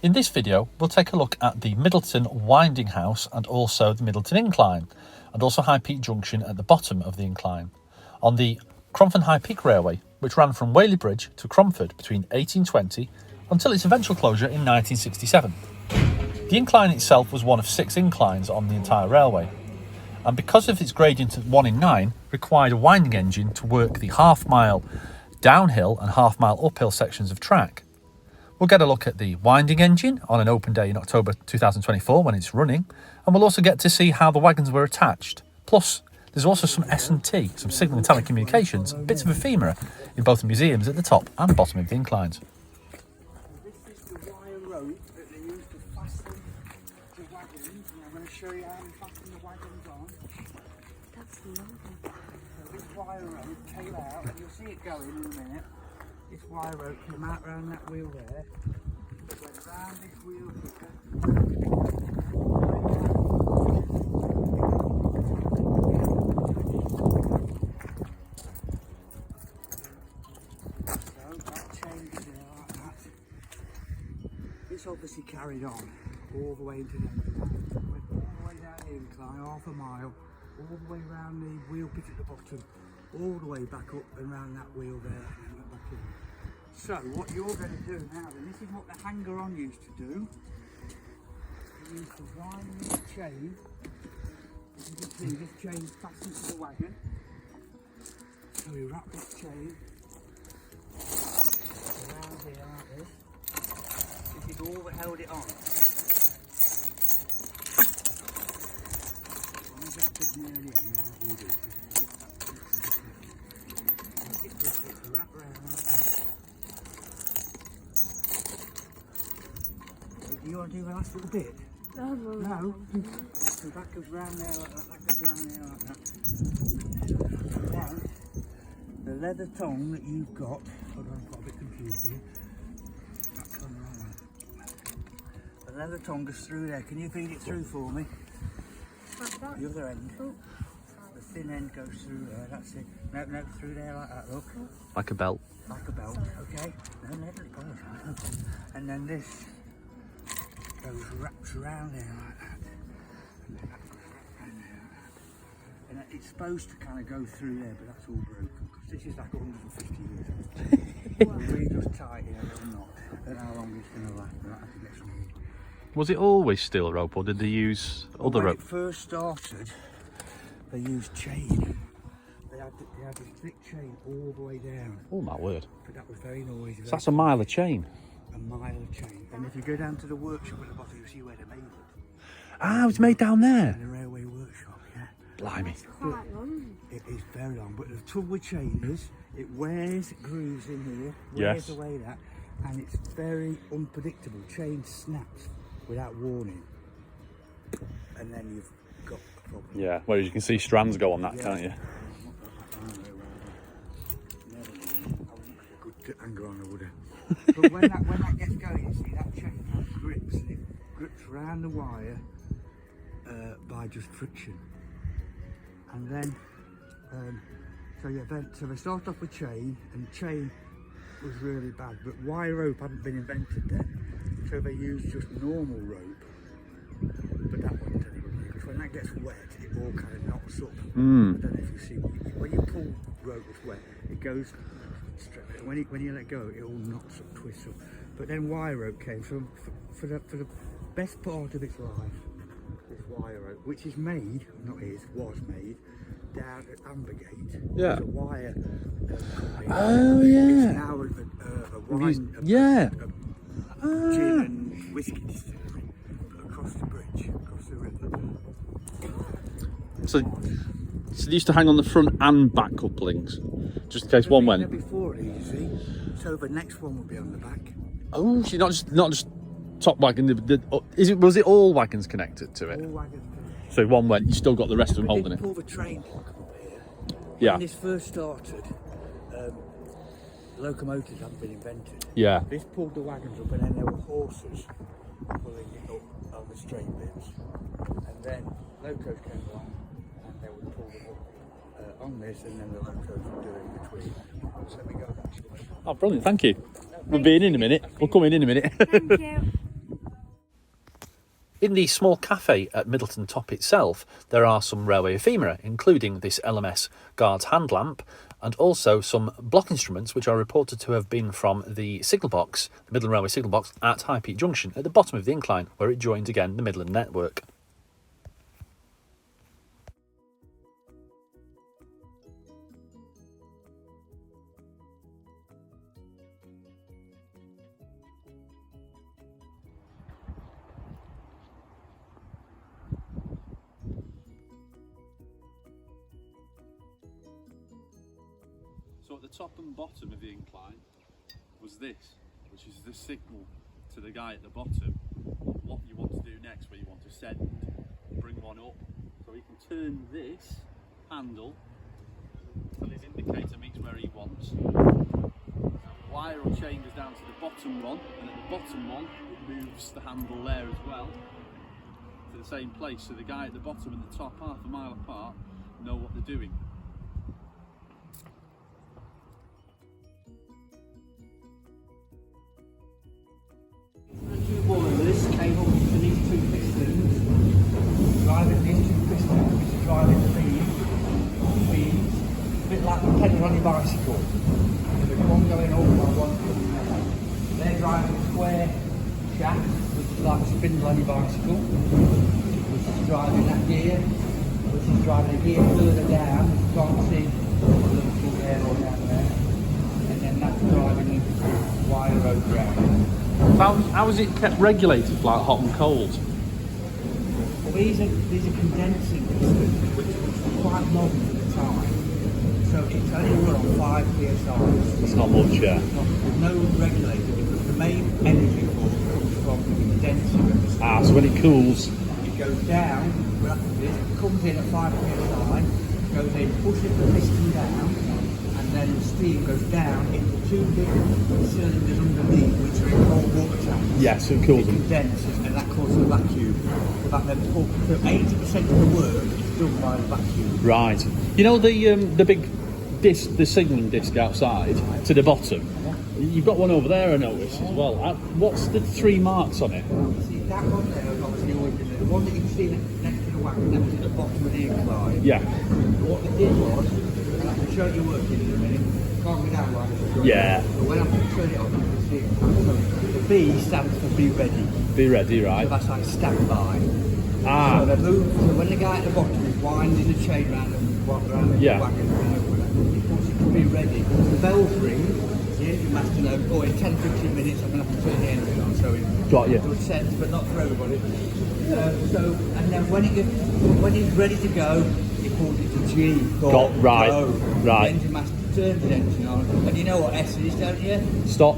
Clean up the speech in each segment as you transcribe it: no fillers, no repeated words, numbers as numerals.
In this video, we'll take a look at the Middleton winding house and also the Middleton incline, and also High Peak Junction at the bottom of the incline, on the Cromford High Peak Railway, which ran from Whaley Bridge to Cromford between 1820 until its eventual closure in 1967. The incline itself was one of 6 inclines on the entire railway, and because of its gradient of 1 in 9, required a winding engine to work the half-mile downhill and half-mile uphill sections of track. We'll get a look at the winding engine on an open day in October 2024 when it's running, and we'll also get to see how the wagons were attached. Plus, there's also some S&T, some signal and telecommunications, bits of ephemera in both the museums at the top and bottom of the inclines. This is the wire rope that they use to fasten the wagons, and I'm going to show you how we fasten the wagons on. That's lovely. So this wire rope came out, and you'll see it going in a minute. This wire rope came out around that wheel there, went round this wheel here. So that changes there like that. This obviously carried on all the way into the incline. Went all the way down the incline, half a mile, all the way round the wheel pit at the bottom, all the way back up and round that wheel there, and then back in. So what you're going to do now, then, this is what the hanger-on used to do. You used to wind this chain. As you can see, this chain fastens to the wagon. So we wrap this chain around here like this. This is all that held it on. When we get a bit near the end, now what we do is wrap around like that. You want to do the last little bit? No. So that goes round there like that, that goes round there like that. And then the leather tongue that you've got, hold on, I've got a bit confused here. That's on the wrong one. The leather tongue goes through there. Can you feed it through for me? Like that? The other end. Oh. The thin end goes through there, that's it. No, through there like that, look. Like a belt. Like a belt, okay. No, let it go. And then this wraps around there like that, and then that goes around there like that. And it's supposed to kind of go through there, but that's all broken because this is like 150 years old. We just tie it in a little knot. I don't know how long it's going to last, but I have to get some more. Was it always steel rope, or did they use other rope? When it first started, they used chain. They had this thick chain all the way down. Oh my word. But that was very noisy. So that's a mile of chain. A mile of chain. And if you go down to the workshop at the bottom, you see where they made it. Ah, it was made down there. In the railway workshop, yeah. Blimey. It's quite long. It is very long, but the trouble with chain is it wears grooves in here, Yes. wears away that, and it's very unpredictable. Chain snaps without warning, and then you've got a problem. Yeah, whereas you can see strands go on that, can't you? Good anger on the wood. But when that gets going, you see that chain has grips, and it grips around the wire by just friction. And then, so they start off with chain, and chain was really bad, but wire rope hadn't been invented then, so they used just normal rope. But that wasn't any good because when that gets wet, it all kind of knocks up. I don't know if you see, when you pull rope that's wet, it goes straight. When you let go, it all knocks up, twists up. But then wire rope came for the best part of its life. This wire rope, which is made, was made down at Ambergate. Yeah. It's a wire company. Oh yeah. It's now a wine, yeah. a gin and whiskey distillery across the bridge, across the river. So they used to hang on the front and back couplings, just in case one went. Before it, you see. So the next one will be on the back. Oh, so not just top wagon. Was it all wagons connected to it? All wagons. So if one went, you still got the rest of them holding it. Pull the train up here. Yeah. When this first started, locomotives hadn't been invented. Yeah. This pulled the wagons up, and then there were horses pulling it up on the straight bits. And then locos came along, and they would pull them up on this, and then the locos would do it in between. So let me go back. Oh, brilliant! Thank you. We'll be in a minute. We'll come in a minute. Thank you. In the small cafe at Middleton Top itself, there are some railway ephemera, including this LMS guard's hand lamp, and also some block instruments which are reported to have been from the signal box, the Midland Railway signal box at High Peak Junction at the bottom of the incline, where it joins again the Midland network. So at the top and bottom of the incline was this, which is the signal to the guy at the bottom of what you want to do next, where you want to send, bring one up. So he can turn this handle until his indicator meets where he wants. Wire or chain goes down to the bottom one, and at the bottom one it moves the handle there as well to the same place, so the guy at the bottom and the top, half a mile apart, know what they're doing. Two boilers came up to these two pistons, driving these two pistons, which is driving the beams, a bit like the pedal on your bicycle. So there's one going over and one coming down. They're driving a square shaft, which is like a spindle on your bicycle, which is driving that gear, which is driving a gear further down, you can't see the little arrow down there, and then that's driving the wire road round. How is it kept regulated, like hot and cold? Well, these are condensing pistons, which was quite modern at the time. So it's only run on 5 psi. It's not much, yeah. There's no regulator because the main energy force comes from the condenser of the steam. So when it cools, It goes down, rapidly, it comes in at 5 psi, goes in, pushes the piston down, and then the steam goes down into two big cylinders underneath, which are in cold water tanks. yes, it cools It them. condenses, and that causes a vacuum. So 80% of the work is done by the vacuum. Right. You know the big disc, the signalling disc outside to the bottom. You've got one over there, I notice as well. What's the 3 marks on it? See, that one there is obviously always been there. The one that you can see next to the wagon, that was at the bottom of the incline. Yeah. What they did was, and I can show you working in a minute, can't go down like this. Yeah. But when I turn it on, you can see it. So the B stands for be ready. Be ready, So right? that's like standby. Ah. So they move, so when the guy at the bottom is winding the chain round the Yeah. wagon, he puts it to be ready. The bells ring, the engine master knows, oh, in 10-15 minutes I'm going to have to turn the engine on. So it Got you. good sense, but not for everybody. And then when he's ready to go, he pulls it to G. Got right, go. right. The engine master turns the engine on, and you know what S is, don't you? Stop.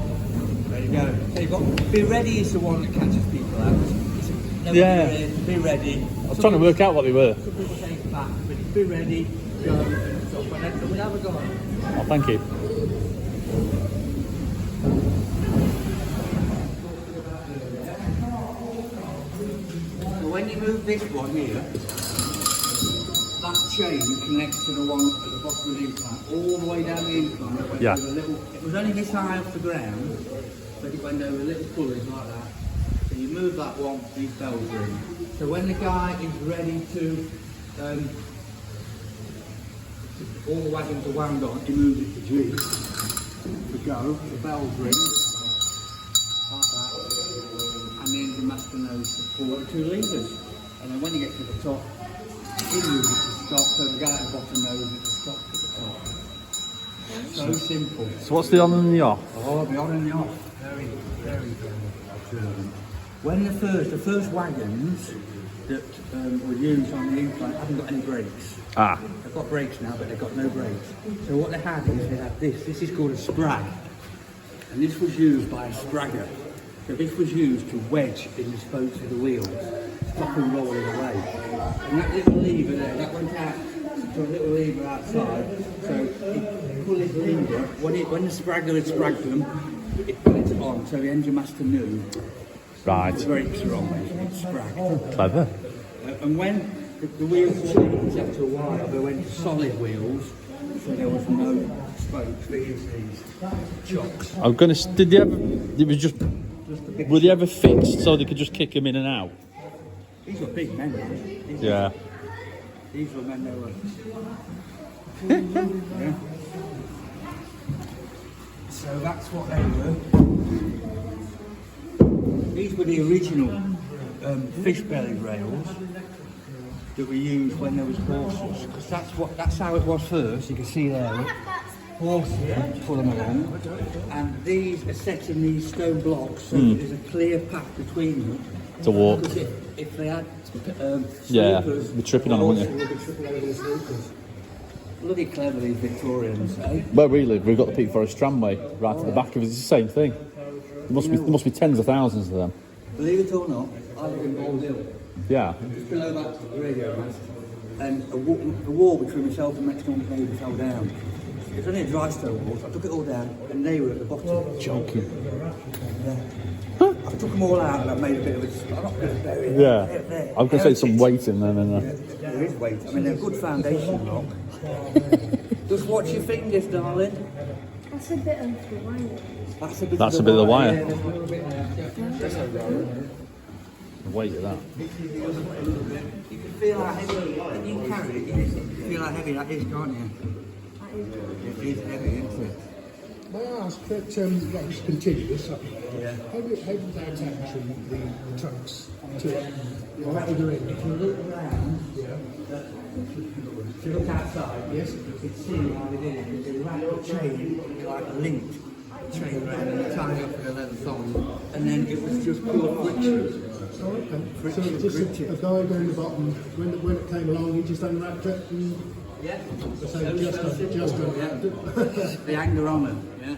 There you go. So you've got be ready is the one that catches people out. Yeah. Be ready. I was trying to work out what they were. Some people take back, but it's be ready, go, and stop. And we'll have a go on. Oh, thank you. So when you move this one here, that chain connects to the one at the bottom of the incline, all the way down the incline. It went Yeah. over a little, it was only this high off the ground, but it went over little pulleys like that. So you move that one, these bells ring. So when the guy is ready to, all the wagons are wound on, he moves it to G. To go, the bells ring, like that, and the engine master knows to pull the 2 levers. And then when you get to the top, he moves it to stop, so the guy at the bottom knows it to stop at the top. So simple. So what's the on and the off? Oh, the on and the off. Very, very, very observant. When the first wagons that were used on the incline haven't got any brakes. Ah. They've got brakes now, but they've got no brakes. So what they had is they had this. This is called a sprag. And this was used by a spragger. So this was used to wedge in the spokes of the wheels, stop them rolling away. And that little lever there, that went out to a little lever outside. So it pulled his lever. When the spragger had spragged them, it put it on. So the engine master knew Right. the brakes are on, it's spragged. Clever. And when the wheels changed after a while, they went to solid wheels, so there was no spokes. They used these chocks. I'm gonna. Did they ever? It was just. Just a big Were they ever fixed so they could just kick them in and out? These were big men, right? These were men that were... yeah. So that's what they were. These were the original fish belly rails that we used when there was horses, because that's how it was first. You can see there, horses pull them along, and these are set in these stone blocks, so there's a clear path between them to walk. Because if they had sleepers, be tripping on them, wouldn't you? Be tripping over the sleepers. Bloody clever, these Victorians, eh? Where we live, we've got the Peak Forest tramway right at the back of it. It's the same thing. There must be tens of thousands of them. Believe it or not, I live in Bald Hill. Yeah. Just below that radio mast, and a wall between myself and next door's neighbour fell down. It was only a dry stone wall, so I took it all down, and they were at the bottom. Joking. Yeah. I took them all out, and I made a bit of a... I'm not going to bury it. Yeah. I was going to say some weight in there. Yeah, there is weight. I mean, they're a good foundation rock. Just watch your fingers, darling. That's a bit of the wire. That's a bit of the wire. Yeah, there's a little bit there. The weight of that. You can feel how heavy, when you carry it, you can feel how heavy that is, can't you? It is heavy, isn't it? May I ask that that's continuous? Yeah. How do they attach the trucks to it? Or at the end? If you look around, if you look outside, Yes. you can see how they did it. They wrap the chain, like a linked chain around and tie up with a leather thong, and then it was just pure friction. So just a guy down the bottom, when it came along, he just unwrapped it and Yeah. so just unwrapped it. The anger on them, yeah.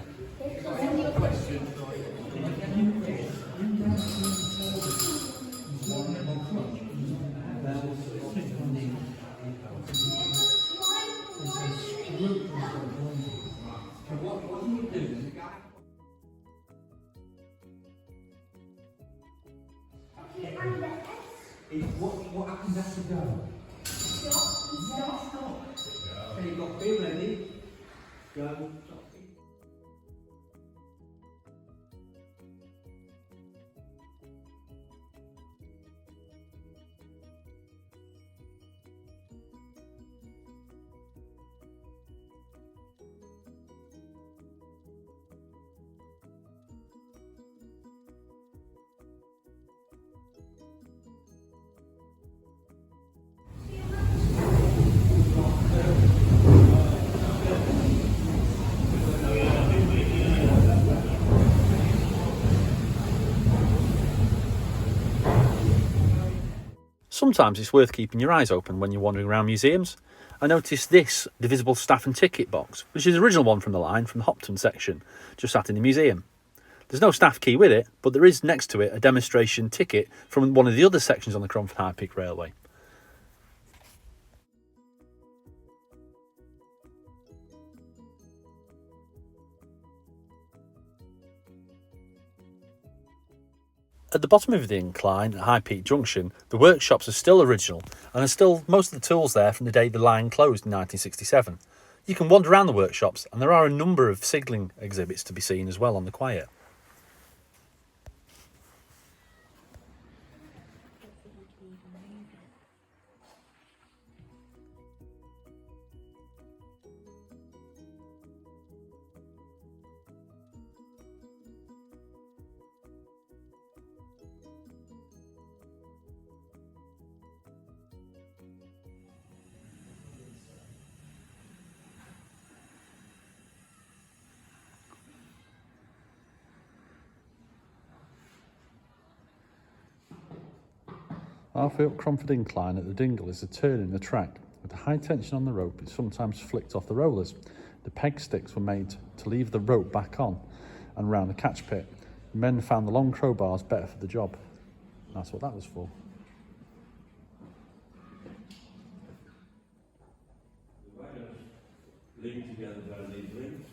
What happens after go? Stop. Okay, you've got to be ready. Go. Sometimes it's worth keeping your eyes open when you're wandering around museums. I noticed this divisible staff and ticket box, which is the original one from the line from the Hopton section, just sat in the museum. There's no staff key with it, but there is next to it a demonstration ticket from one of the other sections on the Cromford High Peak Railway. At the bottom of the incline at High Peak Junction, the workshops are still original and are still most of the tools there from the day the line closed in 1967. You can wander around the workshops and there are a number of signalling exhibits to be seen as well on the quiet. Halfway up Cromford Incline at the dingle is a turn in the track. With the high tension on the rope, it sometimes flicked off the rollers. The peg sticks were made to leave the rope back on and round the catch pit. Men found the long crowbars better for the job. That's what that was for. The wagons linked together by these links,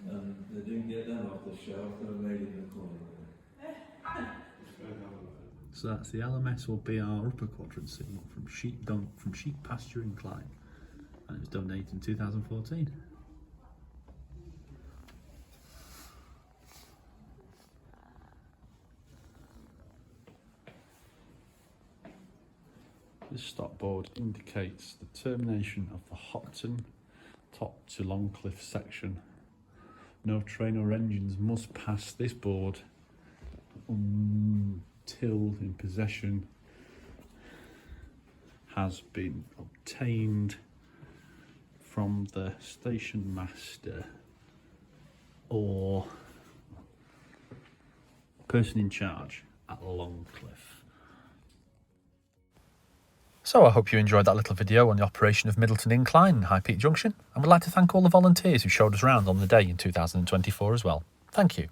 and they didn't get them off the shelf, they were made in the corner. So that's the LMS or BR upper quadrant signal from sheep pasture incline, and it was donated in 2014. This stop board indicates the termination of the Hopton top to Longcliffe section. No train or engines must pass this board until in possession has been obtained from the station master or person in charge at Longcliffe. So I hope you enjoyed that little video on the operation of Middleton Incline and High Peak Junction, and would like to thank all the volunteers who showed us around on the day in 2024 as well. Thank you.